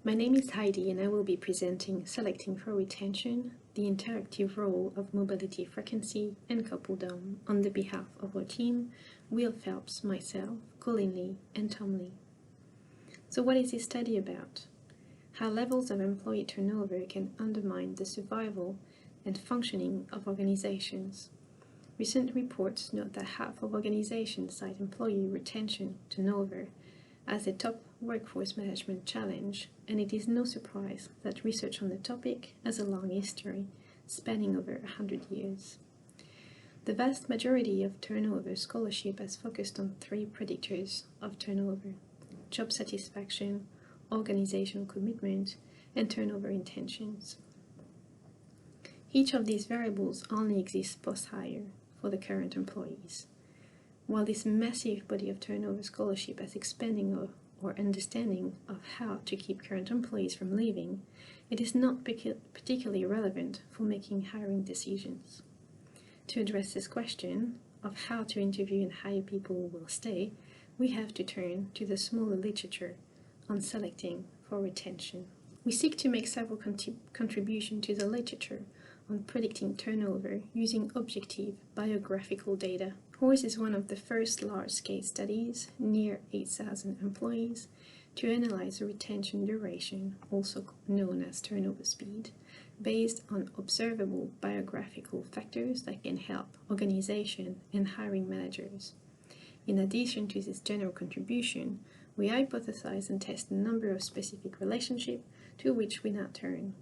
My name is Heidi and I will be presenting Selecting for Retention, the interactive role of mobility frequency and coupledom on the behalf of our team, Will Felps, myself, Colin Lee, and Tom Lee. So what is this study about? How levels of employee turnover can undermine the survival and functioning of organizations. Recent reports note that half of organizations cite employee retention turnover as a top workforce management challenge, and it is no surprise that research on the topic has a long history, spanning over 100 years. The vast majority of turnover scholarship has focused on three predictors of turnover: job satisfaction, organizational commitment, and turnover intentions. Each of these variables only exists post-hire for the current employees. While this massive body of turnover scholarship is expanding our understanding of how to keep current employees from leaving, it is not particularly relevant for making hiring decisions. To address this question of how to interview and hire people who will stay, we have to turn to the smaller literature on selecting for retention. We seek to make several contributions to the literature on predicting turnover using objective biographical data. Ours is one of the first large-scale studies, near 8,000 employees, to analyze the retention duration, also known as turnover speed, based on observable biographical factors that can help organization and hiring managers. In addition to this general contribution, we hypothesize and test a number of specific relationships to which we now turn.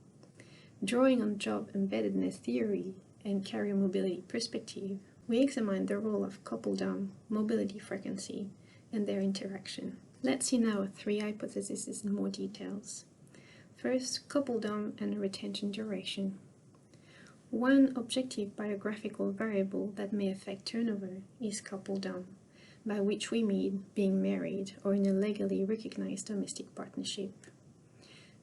Drawing on job embeddedness theory and career mobility perspective, we examine the role of coupledom, mobility frequency, and their interaction. Let's see now three hypotheses in more details. First, coupledom and retention duration. One objective biographical variable that may affect turnover is coupledom, by which we mean being married or in a legally recognized domestic partnership.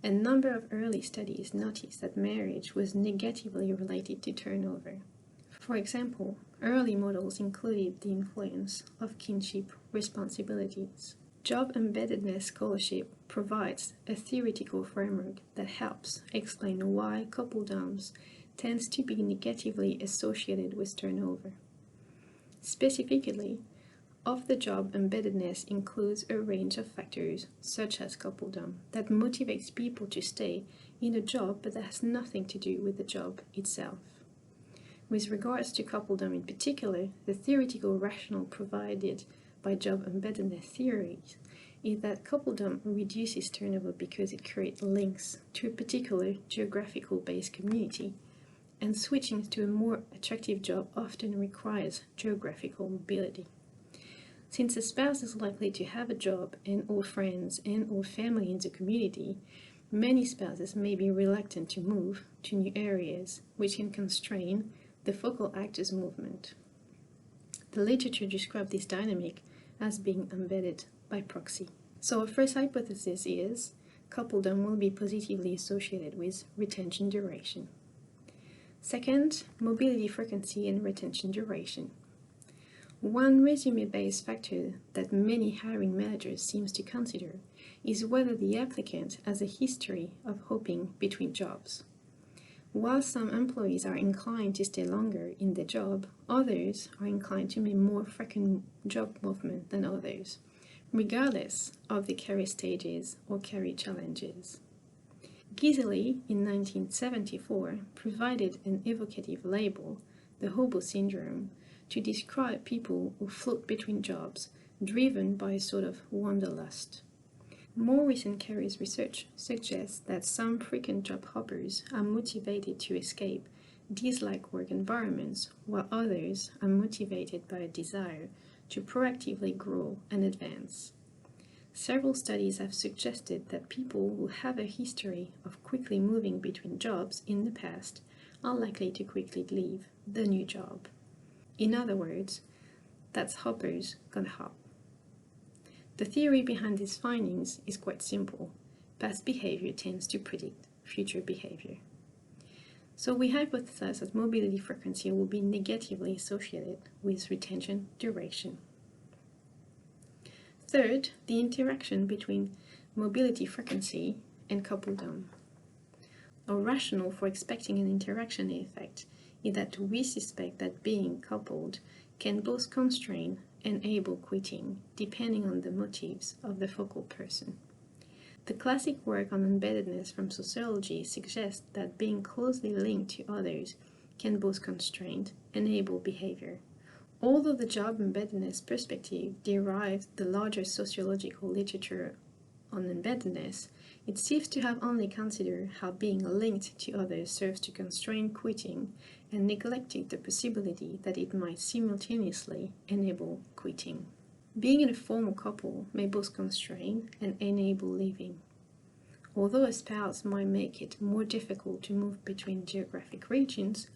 A number of early studies noticed that marriage was negatively related to turnover. For example, early models included the influence of kinship responsibilities. Job embeddedness scholarship provides a theoretical framework that helps explain why coupledoms tends to be negatively associated with turnover. Specifically, off-the-job embeddedness includes a range of factors, such as coupledom, that motivates people to stay in a job but that has nothing to do with the job itself. With regards to coupledom in particular, the theoretical rationale provided by job embeddedness theories is that coupledom reduces turnover because it creates links to a particular geographical-based community, and switching to a more attractive job often requires geographical mobility. Since a spouse is likely to have a job and or friends and or family in the community, many spouses may be reluctant to move to new areas, which can constrain the focal actors' movement. The literature describes this dynamic as being embedded by proxy. So our first hypothesis is coupledom will be positively associated with retention duration. Second, mobility frequency and retention duration. One resume-based factor that many hiring managers seem to consider is whether the applicant has a history of hopping between jobs. While some employees are inclined to stay longer in their job, others are inclined to make more frequent job movement than others, regardless of the career stages or career challenges. Gisely, in 1974, provided an evocative label, the hobo syndrome, to describe people who float between jobs, driven by a sort of wanderlust. More recent careers research suggests that some frequent job hoppers are motivated to escape dislike work environments, while others are motivated by a desire to proactively grow and advance. Several studies have suggested that people who have a history of quickly moving between jobs in the past are likely to quickly leave the new job. In other words, that's hoppers gonna hop. The theory behind these findings is quite simple. Past behavior tends to predict future behavior. So we hypothesize that mobility frequency will be negatively associated with retention duration. Third, the interaction between mobility frequency and coupledom. Our rationale for expecting an interaction effect is that we suspect that being coupled can both constrain and enable quitting, depending on the motives of the focal person. The classic work on embeddedness from sociology suggests that being closely linked to others can both constrain and enable behavior. Although the job embeddedness perspective derives the larger sociological literature on embeddedness, it seems to have only considered how being linked to others serves to constrain quitting and neglected the possibility that it might simultaneously enable quitting. Being in a formal couple may both constrain and enable leaving. Although a spouse might make it more difficult to move between geographic regions,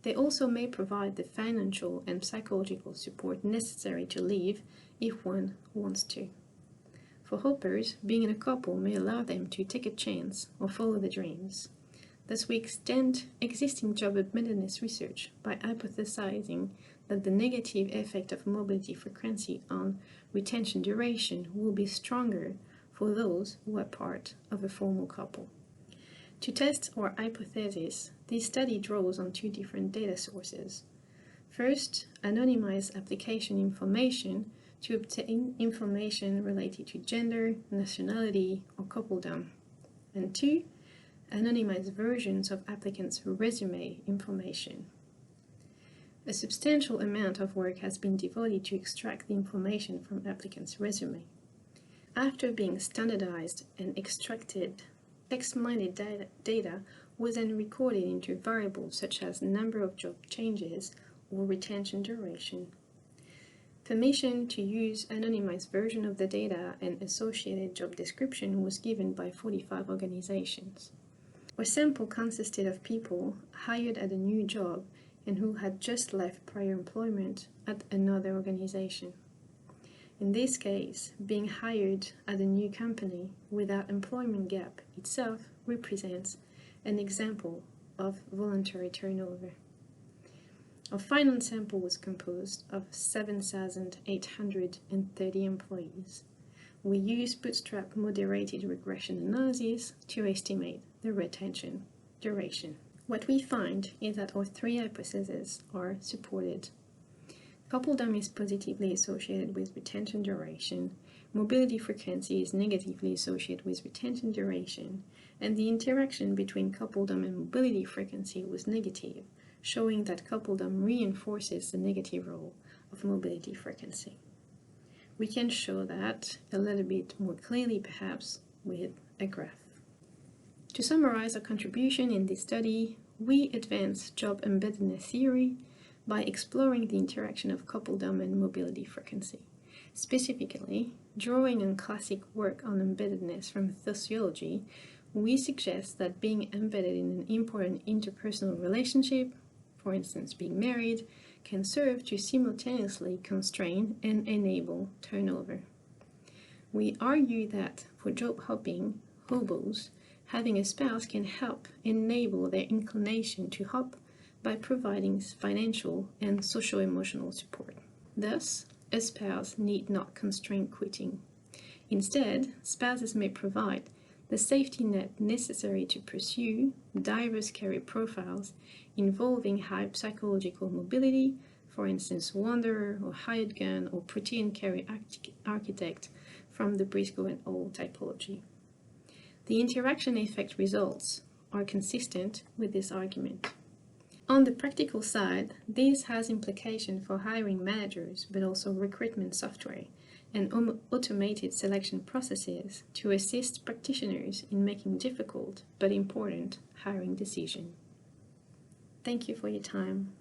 they also may provide the financial and psychological support necessary to leave if one wants to. For hopers, being in a couple may allow them to take a chance or follow their dreams. Thus, we extend existing job embeddedness research by hypothesizing that the negative effect of mobility frequency on retention duration will be stronger for those who are part of a formal couple. To test our hypothesis, this study draws on two different data sources. First, anonymized application information to obtain information related to gender, nationality, or coupledom. And two, anonymized versions of applicants' resume information. A substantial amount of work has been devoted to extract the information from applicants' resume. After being standardized and extracted, text-minded data was then recorded into variables such as number of job changes or retention duration. Permission to use anonymized version of the data and associated job description was given by 45 organizations. Our sample consisted of people hired at a new job and who had just left prior employment at another organization. In this case, being hired at a new company without employment gap itself represents an example of voluntary turnover. Our final sample was composed of 7,830 employees. We used bootstrap moderated regression analysis to estimate the retention duration. What we find is that our three hypotheses are supported. Coupledom is positively associated with retention duration, mobility frequency is negatively associated with retention duration, and the interaction between coupledom and mobility frequency was negative, showing that coupledom reinforces the negative role of mobility frequency. We can show that a little bit more clearly perhaps with a graph. To summarize our contribution in this study, we advance job embeddedness theory by exploring the interaction of coupledom and mobility frequency. Specifically, drawing on classic work on embeddedness from sociology, we suggest that being embedded in an important interpersonal relationship, for instance being married, can serve to simultaneously constrain and enable turnover. We argue that for job hopping hobos, having a spouse can help enable their inclination to hop by providing financial and social-emotional support. Thus, a spouse need not constrain quitting. Instead, spouses may provide the safety net necessary to pursue diverse career profiles involving high psychological mobility, for instance wanderer or hired gun or protein carrier architect from the Briscoe and Hall typology. The interaction effect results are consistent with this argument. On the practical side, this has implications for hiring managers, but also recruitment software and automated selection processes to assist practitioners in making difficult but important hiring decisions. Thank you for your time.